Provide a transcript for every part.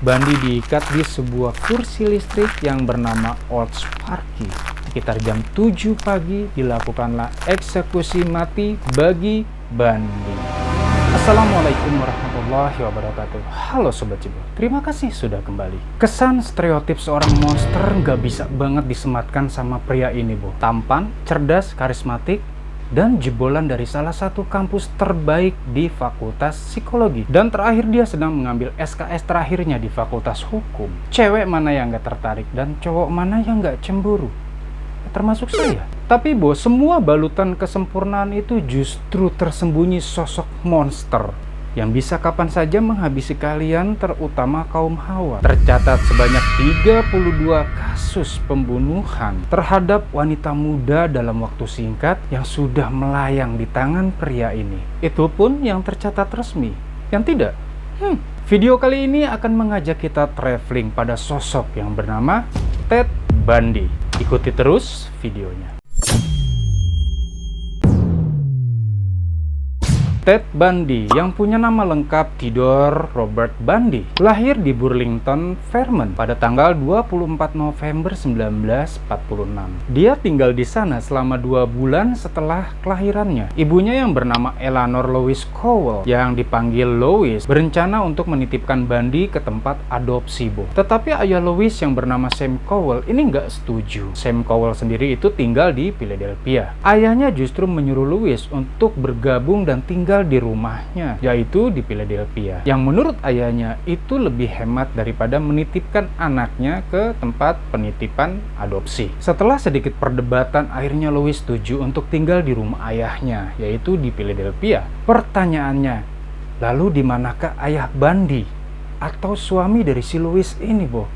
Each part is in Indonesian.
Bandi diikat di sebuah kursi listrik yang bernama Old Sparky. Sekitar jam 7 pagi dilakukanlah eksekusi mati bagi Bandi. Assalamualaikum warahmatullahi wabarakatuh. Halo Sobat Cibur, terima kasih sudah kembali. Kesan stereotip seorang monster nggak bisa banget disematkan sama pria ini, Bu. Tampan, cerdas, karismatik, dan jebolan dari salah satu kampus terbaik di Fakultas Psikologi. Dan terakhir dia sedang mengambil SKS terakhirnya di Fakultas Hukum. Cewek mana yang nggak tertarik dan cowok mana yang nggak cemburu? Termasuk saya. Tapi bos, semua balutan kesempurnaan itu justru tersembunyi sosok monster yang bisa kapan saja menghabisi kalian, terutama kaum hawa. Tercatat sebanyak 32 kasus pembunuhan terhadap wanita muda dalam waktu singkat yang sudah melayang di tangan pria ini. Itu pun yang tercatat resmi. Yang tidak, video kali ini akan mengajak kita traveling pada sosok yang bernama Ted Bundy. Ikuti terus videonya. Ted Bundy yang punya nama lengkap Theodore Robert Bundy lahir di Burlington, Vermont pada tanggal 24 November 1946. Dia tinggal di sana selama 2 bulan setelah kelahirannya. Ibunya yang bernama Eleanor Louise Cowell yang dipanggil Louise berencana untuk menitipkan Bundy ke tempat adopsi, Bu. Tetapi ayah Louise yang bernama Sam Cowell ini nggak setuju. Sam Cowell sendiri itu tinggal di Philadelphia. Ayahnya justru menyuruh Louise untuk bergabung dan tinggal di rumahnya, yaitu di Philadelphia, yang menurut ayahnya itu lebih hemat daripada menitipkan anaknya ke tempat penitipan adopsi. Setelah sedikit perdebatan, akhirnya Louise setuju untuk tinggal di rumah ayahnya, yaitu di Philadelphia. Pertanyaannya, lalu di manakah ayah Bundy atau suami dari si Louise ini, Bo?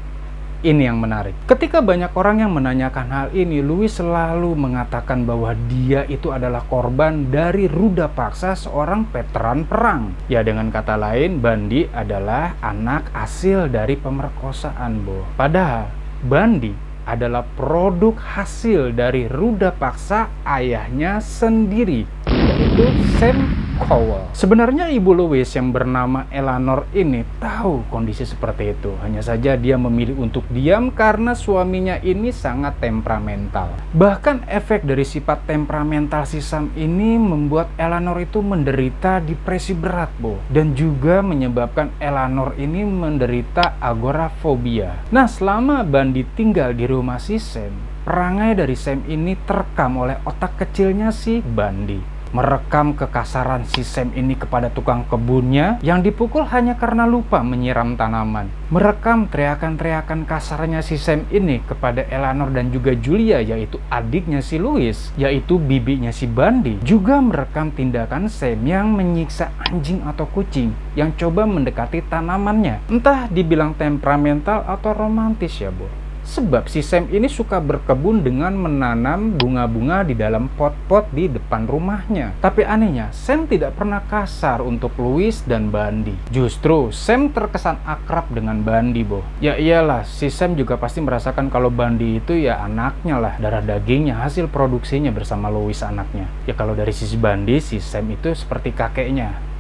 Ini yang menarik. Ketika banyak orang yang menanyakan hal ini, Louise selalu mengatakan bahwa dia itu adalah korban dari ruda paksa seorang veteran perang. Ya, dengan kata lain, Bundy adalah anak hasil dari pemerkosaan, Bo. Padahal Bundy adalah produk hasil dari ruda paksa ayahnya sendiri, yaitu Sam Cowell. Sebenarnya ibu Louise yang bernama Eleanor ini tahu kondisi seperti itu. Hanya saja dia memilih untuk diam karena suaminya ini sangat temperamental. Bahkan efek dari sifat temperamental si Sam ini membuat Eleanor itu menderita depresi berat, Bo. Dan juga menyebabkan Eleanor ini menderita agorafobia. Nah, selama Bundy tinggal di rumah si Sam, perangai dari Sam ini terekam oleh otak kecilnya si Bundy. Merekam kekasaran si Sam ini kepada tukang kebunnya yang dipukul hanya karena lupa menyiram tanaman. Merekam teriakan-teriakan kasarnya si Sam ini kepada Eleanor dan juga Julia, yaitu adiknya si Louise, yaitu bibinya si Bundy. Juga merekam tindakan Sam yang menyiksa anjing atau kucing yang coba mendekati tanamannya. Entah dibilang temperamental atau romantis ya, Bu. Sebab si Sam ini suka berkebun dengan menanam bunga-bunga di dalam pot-pot di depan rumahnya. Tapi anehnya, Sam tidak pernah kasar untuk Louise dan Bundy. Justru Sam terkesan akrab dengan Bundy, Bo. Ya iyalah, si Sam juga pasti merasakan kalau Bundy itu ya anaknya lah, darah dagingnya, hasil produksinya bersama Louise anaknya. Ya kalau dari sisi Bundy, si Sam itu seperti kakeknya,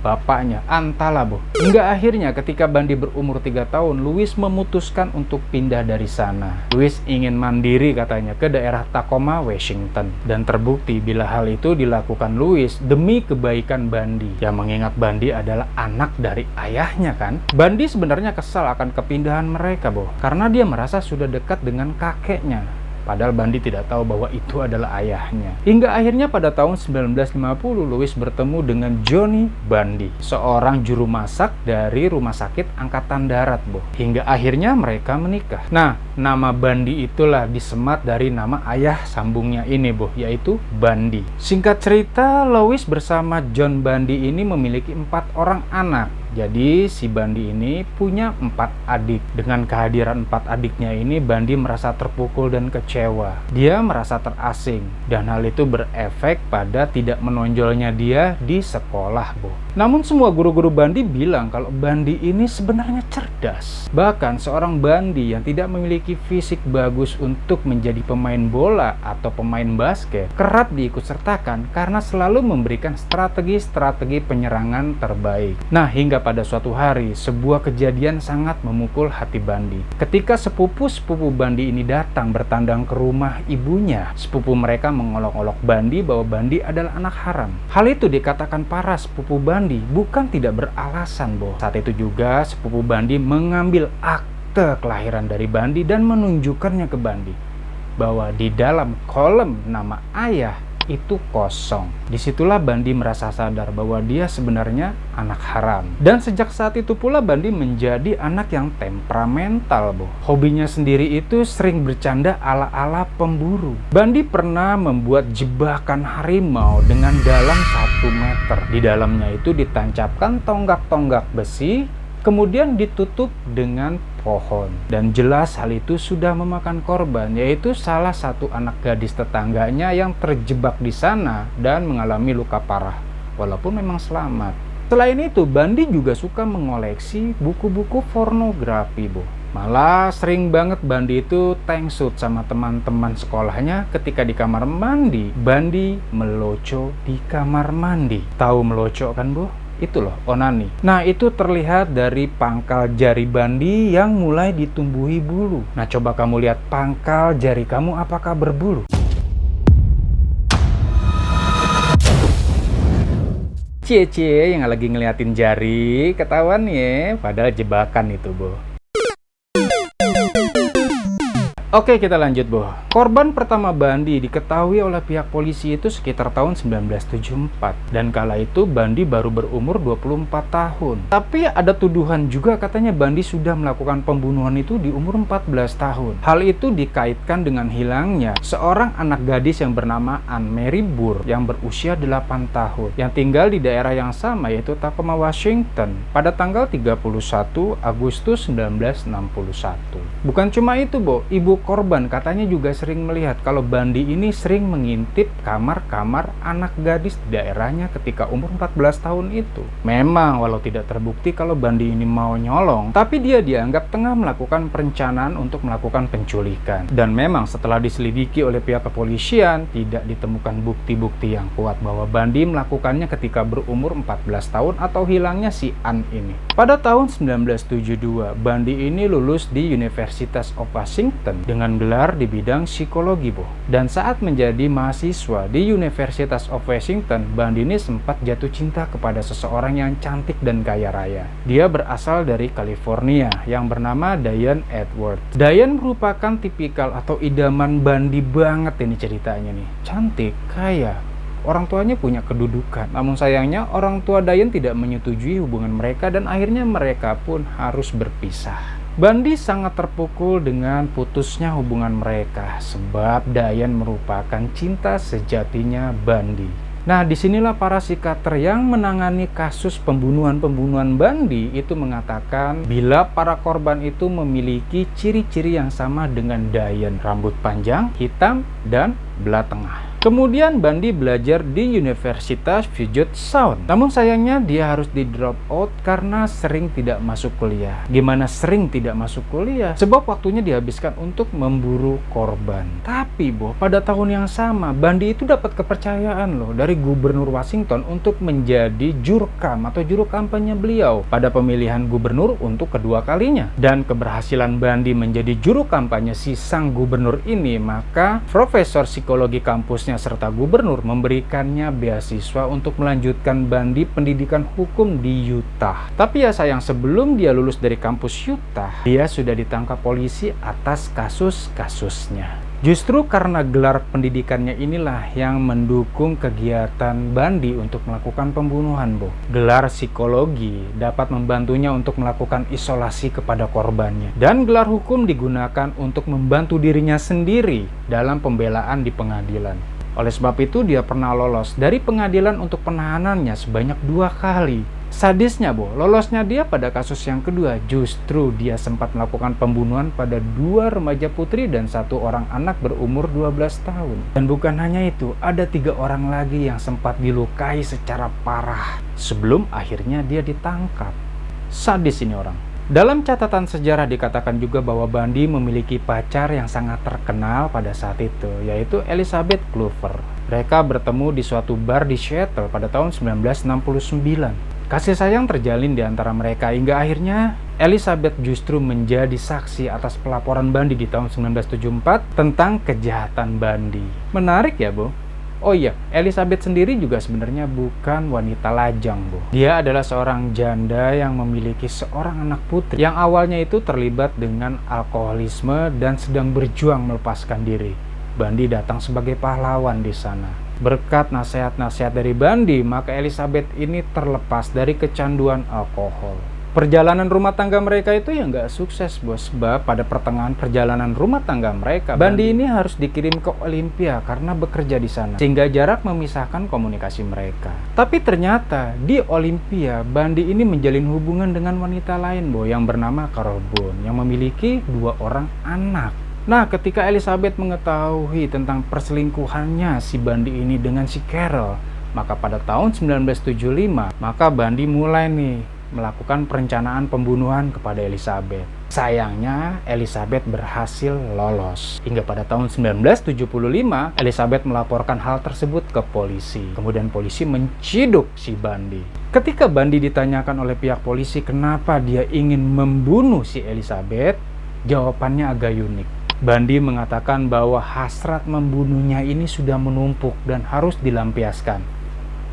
bapaknya, antara, Bo. Hingga akhirnya ketika Bundy berumur 3 tahun, Louise memutuskan untuk pindah dari sana. Louise ingin mandiri katanya ke daerah Tacoma, Washington. Dan terbukti bila hal itu dilakukan Louise demi kebaikan Bundy. Yang mengingat Bundy adalah anak dari ayahnya kan. Bundy sebenarnya kesal akan kepindahan mereka, Bo. Karena dia merasa sudah dekat dengan kakeknya. Padahal Bundy tidak tahu bahwa itu adalah ayahnya. Hingga akhirnya pada tahun 1950, Louise bertemu dengan Johnny Bundy, seorang juru masak dari rumah sakit angkatan darat, Bo. Hingga akhirnya mereka menikah. Nah, nama Bundy itulah disemat dari nama ayah sambungnya ini, Bo, yaitu Bundy. Singkat cerita, Louise bersama John Bundy ini memiliki 4 orang anak. Jadi si Bundy ini punya 4 adik. Dengan kehadiran 4 adiknya ini, Bundy merasa terpukul dan kecewa. Dia merasa terasing. Dan hal itu berefek pada tidak menonjolnya dia di sekolah, Bo. Namun semua guru-guru Bundy bilang kalau Bundy ini sebenarnya cerdas. Bahkan seorang Bundy yang tidak memiliki fisik bagus untuk menjadi pemain bola atau pemain basket kerap diikutsertakan karena selalu memberikan strategi-strategi penyerangan terbaik. Nah, hingga pada suatu hari, sebuah kejadian sangat memukul hati Bandi. Ketika sepupu-sepupu Bandi ini datang bertandang ke rumah ibunya, sepupu mereka mengolok-olok Bandi bahwa Bandi adalah anak haram. Hal itu dikatakan para sepupu Bandi bukan tidak beralasan, boh. Saat itu juga sepupu Bandi mengambil akte kelahiran dari Bandi dan menunjukkannya ke Bandi bahwa di dalam kolom nama ayah itu kosong. Disitulah Bandi merasa sadar bahwa dia sebenarnya anak haram. Dan sejak saat itu pula Bandi menjadi anak yang temperamental, boh. Hobinya sendiri itu sering bercanda ala-ala pemburu. Bandi pernah membuat jebakan harimau dengan dalam 1 meter. Di dalamnya itu ditancapkan tonggak-tonggak besi, kemudian ditutup dengan pohon. Dan jelas hal itu sudah memakan korban, yaitu salah satu anak gadis tetangganya yang terjebak di sana dan mengalami luka parah, walaupun memang selamat. Selain itu, Bandi juga suka mengoleksi buku-buku pornografi, boh. Malah sering banget Bandi itu tengsut sama teman-teman sekolahnya ketika di kamar mandi. Bandi meloco di kamar mandi. Tahu meloco kan, boh? Itu loh, onani. Nah, itu terlihat dari pangkal jari Bandi yang mulai ditumbuhi bulu. Nah, coba kamu lihat pangkal jari kamu apakah berbulu? Cie-cie yang lagi ngeliatin jari, ketahuan ya, padahal jebakan itu, boh. Oke, kita lanjut, boh. Korban pertama Bandi diketahui oleh pihak polisi itu sekitar tahun 1974. Dan kala itu Bandi baru berumur 24 tahun. Tapi ada tuduhan juga katanya Bandi sudah melakukan pembunuhan itu di umur 14 tahun. Hal itu dikaitkan dengan hilangnya seorang anak gadis yang bernama Anne Mary Burr yang berusia 8 tahun. Yang tinggal di daerah yang sama, yaitu Tacoma, Washington, pada tanggal 31 Agustus 1961. Bukan cuma itu, boh. Ibu korban katanya juga sering melihat kalau Bandi ini sering mengintip kamar-kamar anak gadis di daerahnya ketika umur 14 tahun itu. Memang walau tidak terbukti kalau Bandi ini mau nyolong, tapi dia dianggap tengah melakukan perencanaan untuk melakukan penculikan. Dan memang setelah diselidiki oleh pihak kepolisian, tidak ditemukan bukti-bukti yang kuat bahwa Bandi melakukannya ketika berumur 14 tahun atau hilangnya si Anne ini. Pada tahun 1972, Bandi ini lulus di Universitas of Washington dengan gelar di bidang psikologi, boh. Dan saat menjadi mahasiswa di Universitas of Washington, Bandi ini sempat jatuh cinta kepada seseorang yang cantik dan kaya raya. Dia berasal dari California yang bernama Diane Edwards. Diane merupakan tipikal atau idaman Bandi banget ini ceritanya nih. Cantik, kaya, orang tuanya punya kedudukan. Namun sayangnya orang tua Diane tidak menyetujui hubungan mereka dan akhirnya mereka pun harus berpisah. Bandi sangat terpukul dengan putusnya hubungan mereka sebab Diane merupakan cinta sejatinya Bandi. Nah, disinilah para psikiater yang menangani kasus pembunuhan-pembunuhan Bandi itu mengatakan bila para korban itu memiliki ciri-ciri yang sama dengan Diane, rambut panjang, hitam, dan belah tengah. Kemudian Bandi belajar di Universitas Puget Sound. Namun sayangnya dia harus di drop out karena sering tidak masuk kuliah. Gimana sering tidak masuk kuliah? Sebab waktunya dihabiskan untuk memburu korban. Tapi, boh, pada tahun yang sama Bandi itu dapat kepercayaan loh dari Gubernur Washington untuk menjadi jurkam atau juru kampanye beliau pada pemilihan gubernur untuk kedua kalinya. Dan keberhasilan Bandi menjadi juru kampanye si sang gubernur ini, maka Profesor Psikologi kampusnya serta gubernur memberikannya beasiswa untuk melanjutkan Bandi pendidikan hukum di Utah. Tapi ya sayang, sebelum dia lulus dari kampus Utah, dia sudah ditangkap polisi atas kasus-kasusnya. Justru karena gelar pendidikannya inilah yang mendukung kegiatan Bandi untuk melakukan pembunuhan, boh. Gelar psikologi dapat membantunya untuk melakukan isolasi kepada korbannya. Dan gelar hukum digunakan untuk membantu dirinya sendiri dalam pembelaan di pengadilan. Oleh sebab itu dia pernah lolos dari pengadilan untuk penahanannya sebanyak 2 kali. Sadisnya, boh, lolosnya dia pada kasus yang kedua, justru dia sempat melakukan pembunuhan pada 2 remaja putri dan 1 orang anak berumur 12 tahun. Dan bukan hanya itu, ada 3 orang lagi yang sempat dilukai secara parah sebelum akhirnya dia ditangkap. Sadis ini orang. Dalam catatan sejarah dikatakan juga bahwa Bandi memiliki pacar yang sangat terkenal pada saat itu, yaitu Elizabeth Clover. Mereka bertemu di suatu bar di Seattle pada tahun 1969. Kasih sayang terjalin di antara mereka hingga akhirnya Elizabeth justru menjadi saksi atas pelaporan Bundy di tahun 1974 tentang kejahatan Bundy. Menarik ya, Bu? Oh iya, Elizabeth sendiri juga sebenarnya bukan wanita lajang, Bu. Dia adalah seorang janda yang memiliki seorang anak putri yang awalnya itu terlibat dengan alkoholisme dan sedang berjuang melepaskan diri. Bundy datang sebagai pahlawan di sana. Berkat nasihat-nasihat dari Bundy, maka Elizabeth ini terlepas dari kecanduan alkohol. Perjalanan rumah tangga mereka itu ya nggak sukses, bos. Sebab pada pertengahan perjalanan rumah tangga mereka, Bundy ini harus dikirim ke Olympia karena bekerja di sana, sehingga jarak memisahkan komunikasi mereka. Tapi ternyata di Olympia, Bundy ini menjalin hubungan dengan wanita lain, Bo, yang bernama Carol Bone, yang memiliki 2 orang anak. Nah, ketika Elizabeth mengetahui tentang perselingkuhannya si Bundy ini dengan si Carol, maka pada tahun 1975, maka Bundy mulai nih melakukan perencanaan pembunuhan kepada Elizabeth. Sayangnya, Elizabeth berhasil lolos. Hingga pada tahun 1975, Elizabeth melaporkan hal tersebut ke polisi. Kemudian polisi menciduk si Bundy. Ketika Bundy ditanyakan oleh pihak polisi kenapa dia ingin membunuh si Elizabeth, jawabannya agak unik. Bundy mengatakan bahwa hasrat membunuhnya ini sudah menumpuk dan harus dilampiaskan.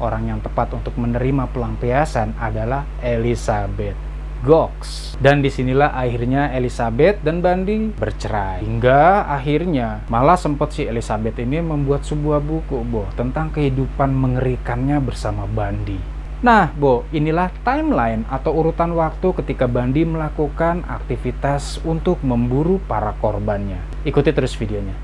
Orang yang tepat untuk menerima pelampiasan adalah Elizabeth Gox. Dan disinilah akhirnya Elizabeth dan Bundy bercerai. Hingga akhirnya malah sempat si Elizabeth ini membuat sebuah buku, Bo, tentang kehidupan mengerikannya bersama Bundy. Nah, Bo, inilah timeline atau urutan waktu ketika Bundy melakukan aktivitas untuk memburu para korbannya. Ikuti terus videonya.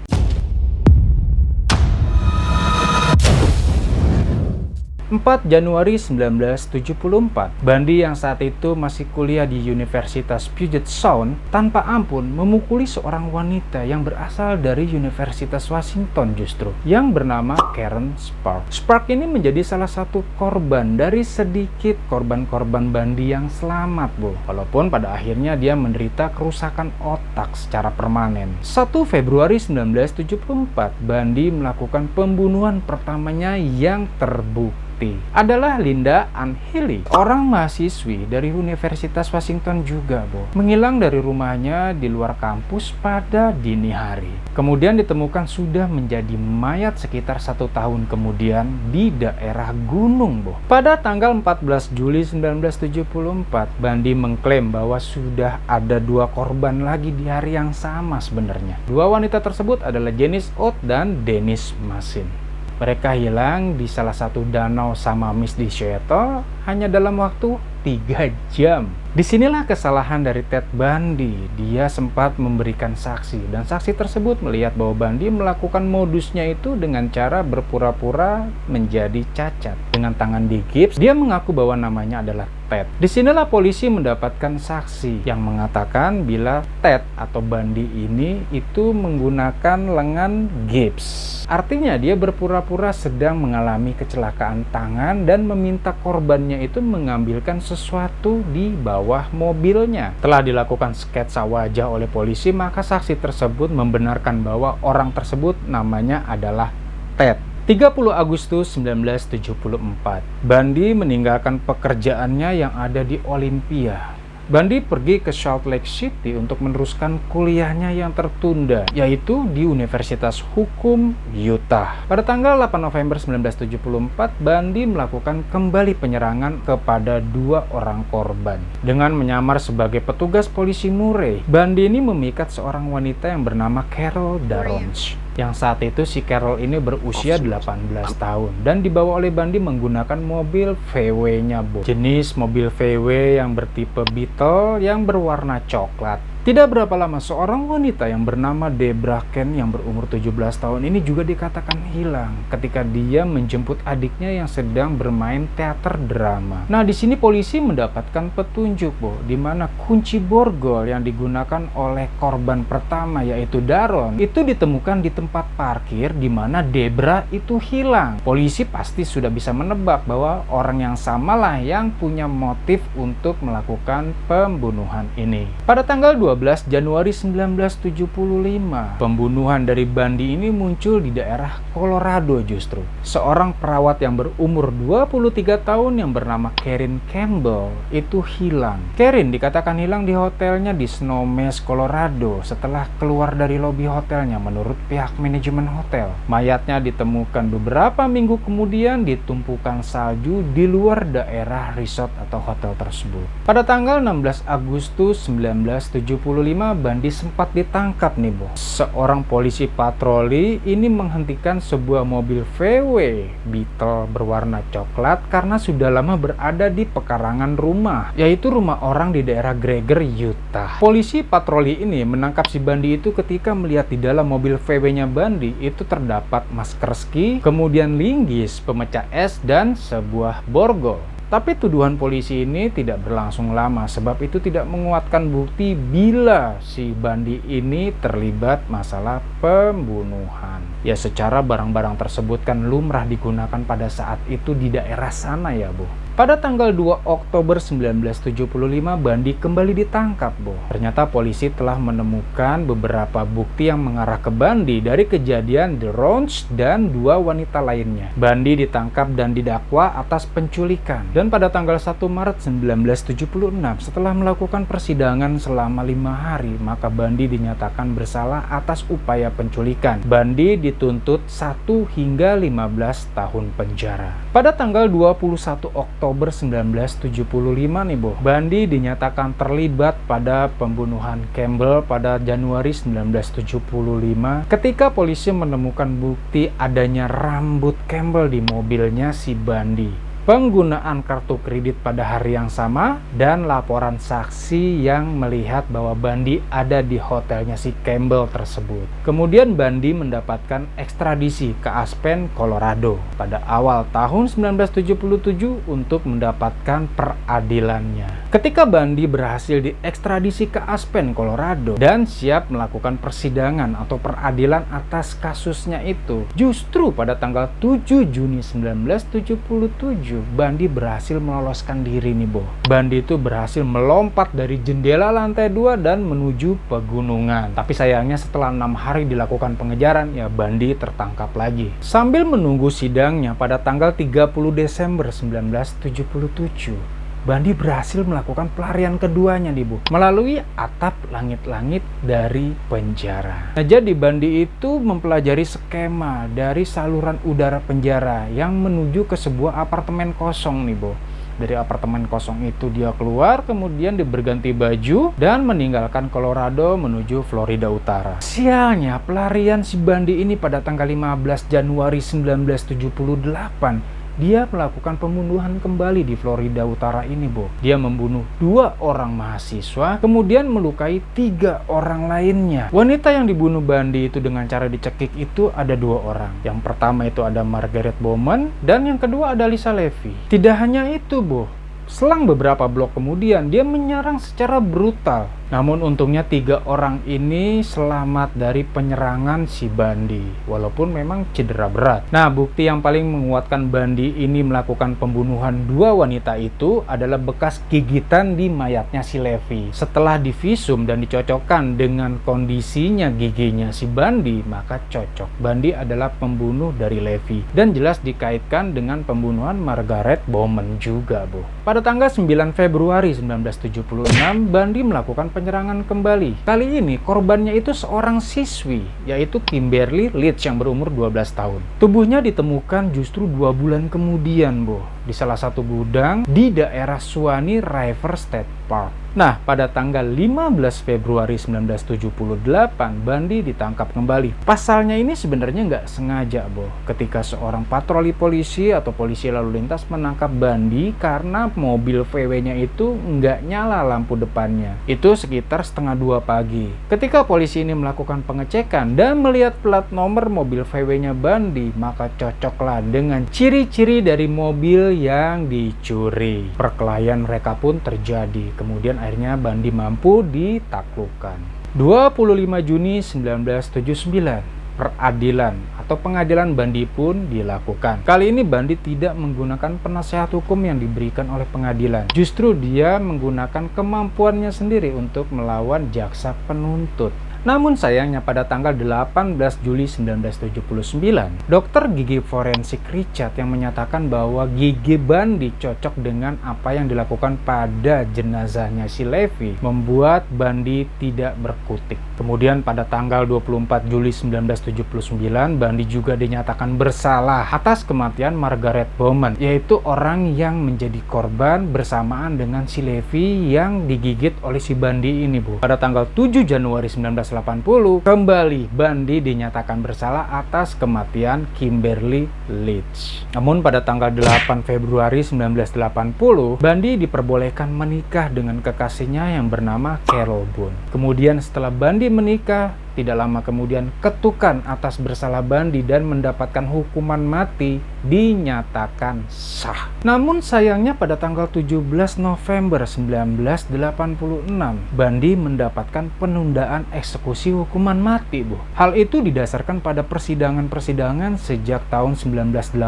4 Januari 1974, Bundy yang saat itu masih kuliah di Universitas Puget Sound tanpa ampun memukuli seorang wanita yang berasal dari Universitas Washington justru, yang bernama Karen Spark. Spark ini menjadi salah satu korban dari sedikit korban-korban Bundy yang selamat, Bu. Walaupun pada akhirnya dia menderita kerusakan otak secara permanen. 1 Februari 1974, Bundy melakukan pembunuhan pertamanya yang terbukti adalah Linda Ann Healy, orang mahasiswi dari Universitas Washington juga, Bo. Menghilang dari rumahnya di luar kampus pada dini hari. Kemudian ditemukan sudah menjadi mayat sekitar 1 tahun kemudian di daerah gunung, Bo. Pada tanggal 14 Juli 1974, Bundy mengklaim bahwa sudah ada 2 korban lagi di hari yang sama sebenarnya. 2 wanita tersebut adalah Janice Ott dan Denise Masin. Mereka hilang di salah satu danau sama Miss di Seattle hanya dalam waktu 3 jam. Disinilah kesalahan dari Ted Bundy. Dia sempat memberikan saksi dan saksi tersebut melihat bahwa Bundy melakukan modusnya itu dengan cara berpura-pura menjadi cacat. Dengan tangan digips, dia mengaku bahwa namanya adalah Ted. Disinilah polisi mendapatkan saksi yang mengatakan bila Ted atau Bundy ini itu menggunakan lengan gips. Artinya dia berpura-pura sedang mengalami kecelakaan tangan dan meminta korbannya itu mengambilkan sesuatu di bawah mobilnya. Telah dilakukan sketsa wajah oleh polisi, maka saksi tersebut membenarkan bahwa orang tersebut namanya adalah Ted. 30 Agustus 1974, Bundy meninggalkan pekerjaannya yang ada di Olympia. Bundy pergi ke Salt Lake City untuk meneruskan kuliahnya yang tertunda, yaitu di Universitas Hukum Utah. Pada tanggal 8 November 1974, Bundy melakukan kembali penyerangan kepada 2 orang korban. Dengan menyamar sebagai petugas polisi Murray, Bundy ini memikat seorang wanita yang bernama Carol Darronch. Yang saat itu si Carol ini berusia 18 tahun dan dibawa oleh Bundy menggunakan mobil VW-nya, Bo. Jenis mobil VW yang bertipe Beetle yang berwarna coklat. Tidak berapa lama seorang wanita yang bernama Debra Ken yang berumur 17 tahun ini juga dikatakan hilang ketika dia menjemput adiknya yang sedang bermain teater drama. Nah, di sini polisi mendapatkan petunjuk, Bo, di mana kunci borgol yang digunakan oleh korban pertama yaitu Daron itu ditemukan di tempat parkir di mana Debra itu hilang. Polisi pasti sudah bisa menebak bahwa orang yang samalah yang punya motif untuk melakukan pembunuhan ini. Pada tanggal 12 12 Januari 1975, pembunuhan dari Bundy ini muncul di daerah Colorado justru. Seorang perawat yang berumur 23 tahun yang bernama Karen Campbell itu hilang. Karen dikatakan hilang di hotelnya di Snowmass, Colorado setelah keluar dari lobi hotelnya menurut pihak manajemen hotel. Mayatnya ditemukan beberapa minggu kemudian di tumpukan salju di luar daerah resort atau hotel tersebut. Pada tanggal 16 Agustus 1975, Bundy sempat ditangkap nih, Bo. Seorang polisi patroli ini menghentikan sebuah mobil VW Beetle berwarna coklat karena sudah lama berada di pekarangan rumah, yaitu rumah orang di daerah Greger, Utah. Polisi patroli ini menangkap si Bundy itu ketika melihat di dalam mobil VW-nya Bundy itu terdapat masker ski, kemudian linggis, pemecah es, dan sebuah borgol. Tapi tuduhan polisi ini tidak berlangsung lama sebab itu tidak menguatkan bukti bila si Bundy ini terlibat masalah pembunuhan. Ya secara barang-barang tersebut kan lumrah digunakan pada saat itu di daerah sana ya, Bu. Pada tanggal 2 Oktober 1975, Bundy kembali ditangkap, Bo. Ternyata polisi telah menemukan beberapa bukti yang mengarah ke Bundy dari kejadian The Ranch dan 2 wanita lainnya. Bundy ditangkap dan didakwa atas penculikan. Dan pada tanggal 1 Maret 1976, setelah melakukan persidangan selama 5 hari, maka Bundy dinyatakan bersalah atas upaya penculikan. Bundy dituntut 1 hingga 15 tahun penjara. Pada tanggal 21 Oktober 1975 nih, Bo, Bundy dinyatakan terlibat pada pembunuhan Campbell pada Januari 1975 ketika polisi menemukan bukti adanya rambut Campbell di mobilnya si Bundy. Penggunaan kartu kredit pada hari yang sama dan laporan saksi yang melihat bahwa Bundy ada di hotelnya si Campbell tersebut. Kemudian Bundy mendapatkan ekstradisi ke Aspen, Colorado pada awal tahun 1977 untuk mendapatkan peradilannya. Ketika Bundy berhasil diekstradisi ke Aspen, Colorado dan siap melakukan persidangan atau peradilan atas kasusnya itu, justru pada tanggal 7 Juni 1977 Bundy berhasil meloloskan diri nih, Bo. Bundy itu berhasil melompat dari jendela lantai 2 dan menuju pegunungan. Tapi sayangnya setelah 6 hari dilakukan pengejaran, ya Bundy tertangkap lagi. Sambil menunggu sidangnya pada tanggal 30 Desember 1977, Bundy berhasil melakukan pelarian keduanya nih, Bu, melalui atap langit-langit dari penjara. Nah, jadi Bundy itu mempelajari skema dari saluran udara penjara yang menuju ke sebuah apartemen kosong nih, Bu. Dari apartemen kosong itu dia keluar, kemudian dia berganti baju dan meninggalkan Colorado menuju Florida Utara. Sialnya, pelarian si Bundy ini pada tanggal 15 Januari 1978 dia melakukan pembunuhan kembali di Florida Utara ini, Bo. Dia membunuh 2 orang mahasiswa, kemudian melukai 3 orang lainnya. Wanita yang dibunuh Bundy itu dengan cara dicekik itu ada 2 orang. Yang pertama itu ada Margaret Bowman dan yang kedua ada Lisa Levy. Tidak hanya itu, Bo. Selang beberapa blok kemudian dia menyerang secara brutal. Namun untungnya 3 orang ini selamat dari penyerangan si Bundy, walaupun memang cedera berat. Nah, bukti yang paling menguatkan Bundy ini melakukan pembunuhan 2 wanita itu adalah bekas gigitan di mayatnya si Levy. Setelah divisum dan dicocokkan dengan kondisinya giginya si Bundy, maka cocok. Bundy adalah pembunuh dari Levy dan jelas dikaitkan dengan pembunuhan Margaret Bowman juga, Bu. Pada tanggal 9 Februari 1976, Bundy melakukan penyerangan kembali. Kali ini korbannya itu seorang siswi, yaitu Kimberly Leach yang berumur 12 tahun. Tubuhnya ditemukan justru 2 bulan kemudian, Bo, di salah satu gudang di daerah Suwannee River State Park. Nah, pada tanggal 15 Februari 1978, Bundy ditangkap kembali. Pasalnya ini sebenarnya nggak sengaja, Bo. Ketika seorang patroli polisi atau polisi lalu lintas menangkap Bundy karena mobil VW-nya itu nggak nyala lampu depannya. Itu sekitar setengah 2 pagi. Ketika polisi ini melakukan pengecekan dan melihat plat nomor mobil VW-nya Bundy, maka cocoklah dengan ciri-ciri dari mobil yang dicuri. Perkelahian mereka pun terjadi. Kemudian akhirnya Bundy mampu ditaklukkan. 25 Juni 1979, peradilan atau pengadilan Bandi pun dilakukan. Kali ini Bandi tidak menggunakan penasehat hukum yang diberikan oleh pengadilan. Justru dia menggunakan kemampuannya sendiri untuk melawan jaksa penuntut. Namun sayangnya pada tanggal 18 Juli 1979, dokter gigi forensik Richard yang menyatakan bahwa gigi Bandi cocok dengan apa yang dilakukan pada jenazahnya si Levi membuat Bandi tidak berkutik. Kemudian pada tanggal 24 Juli 1979, Bandi juga dinyatakan bersalah atas kematian Margaret Bowman, yaitu orang yang menjadi korban bersamaan dengan si Levi yang digigit oleh si Bandi ini, Bu. Pada tanggal 7 Januari 1980, kembali Bandi dinyatakan bersalah atas kematian Kimberly Leach. Namun pada tanggal 8 Februari 1980, Bandi diperbolehkan menikah dengan kekasihnya yang bernama Carol Boone. Kemudian setelah Bandi menikah, tidak lama kemudian ketukan atas bersalah Bandi dan mendapatkan hukuman mati dinyatakan sah. Namun sayangnya pada tanggal 17 November 1986, Bandi mendapatkan penundaan eksekusi hukuman mati, Bu. Hal itu didasarkan pada persidangan-persidangan sejak tahun 1980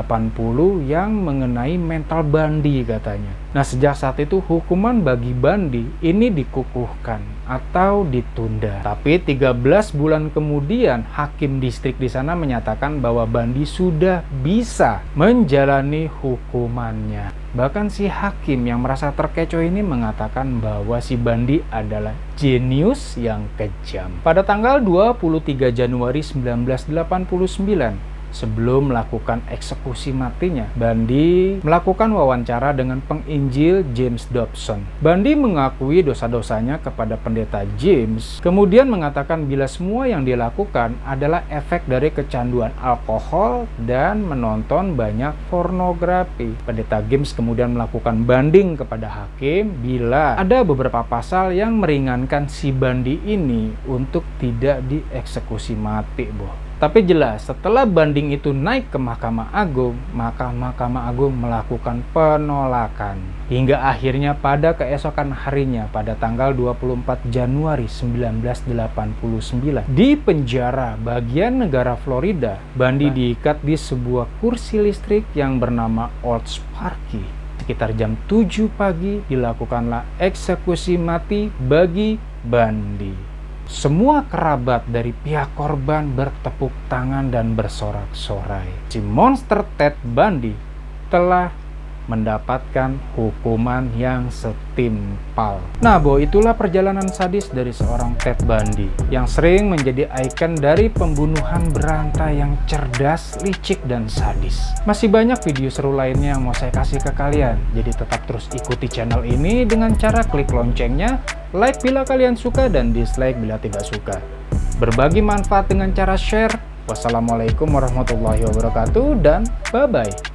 yang mengenai mental Bandi katanya. Nah, sejak saat itu hukuman bagi Bandi ini dikukuhkan atau ditunda. Tapi 13 bulan kemudian hakim distrik di sana menyatakan bahwa Bandi sudah bisa menjalani hukumannya. Bahkan si hakim yang merasa terkecoh ini mengatakan bahwa si Bandi adalah jenius yang kejam. Pada tanggal 23 Januari 1989, sebelum melakukan eksekusi matinya, Bandi melakukan wawancara dengan penginjil James Dobson. Bandi mengakui dosa-dosanya kepada pendeta James, kemudian mengatakan bila semua yang dia lakukan adalah efek dari kecanduan alkohol dan menonton banyak pornografi. Pendeta James kemudian melakukan banding kepada hakim bila ada beberapa pasal yang meringankan si Bandi ini untuk tidak dieksekusi mati, Bu. Tapi jelas, setelah banding itu naik ke Mahkamah Agung, maka Mahkamah Agung melakukan penolakan. Hingga akhirnya pada keesokan harinya, pada tanggal 24 Januari 1989, di penjara bagian negara Florida, Bandi diikat di sebuah kursi listrik yang bernama Old Sparky. Sekitar jam 7 pagi dilakukanlah eksekusi mati bagi Bandi. Semua kerabat dari pihak korban bertepuk tangan dan bersorak-sorai. Si monster Ted Bundy telah mendapatkan hukuman yang setimpal. Nah, Bo, itulah perjalanan sadis dari seorang Ted Bundy yang sering menjadi ikon dari pembunuhan berantai yang cerdas, licik, dan sadis. Masih banyak video seru lainnya yang mau saya kasih ke kalian, jadi tetap terus ikuti channel ini dengan cara klik loncengnya, like bila kalian suka, dan dislike bila tidak suka. Berbagi manfaat dengan cara share. Wassalamualaikum warahmatullahi wabarakatuh, dan bye-bye.